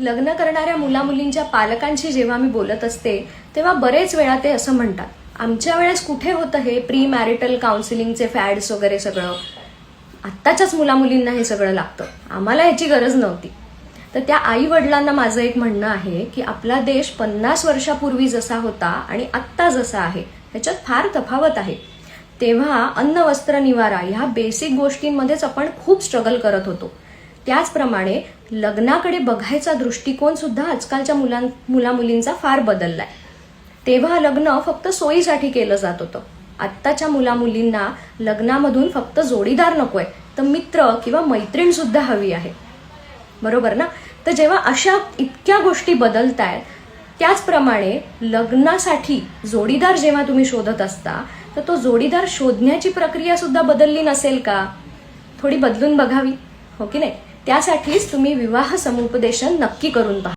लग्न करणाऱ्या मुलामुलींच्या पालकांशी जेव्हा मी बोलत असते तेव्हा बरेच वेळा ते असं म्हणतात, आमच्या वेळेस कुठे होतं हे प्री मॅरिटल काउन्सिलिंगचे फॅड्स वगैरे सगळं, आत्ताच्याच मुलामुलींना हे सगळं लागतं, आम्हाला ह्याची गरज नव्हती. तर त्या आई वडिलांना माझं एक म्हणणं आहे की आपला देश 50 वर्षापूर्वी जसा होता आणि आत्ता जसा आहे ह्याच्यात फार तफावत आहे. तेव्हा अन्न वस्त्र निवारा ह्या बेसिक गोष्टींमध्येच आपण खूप स्ट्रगल करत होतो. त्याचप्रमाणे लग्नाकडे बघायचा दृष्टिकोन सुद्धा आजकालच्या मुलामुलींचा फार बदललाय. तेव्हा लग्न फक्त सोयीसाठी केलं जात होतं. आत्ताच्या मुलामुलींना लग्नामधून फक्त जोडीदार नकोय, तर मित्र किंवा मैत्रीण सुद्धा हवी आहे. बरोबर ना? तर जेव्हा अशा इतक्या गोष्टी बदलतायत, त्याचप्रमाणे लग्नासाठी जोडीदार जेव्हा तुम्ही शोधत असता तर तो जोडीदार शोधण्याची प्रक्रिया सुद्धा बदलली नसेल का? थोडी बदलून बघावी, हो की नाही? त्यासाठीच तुम्ही विवाह समुपदेशन नक्की करून पहा.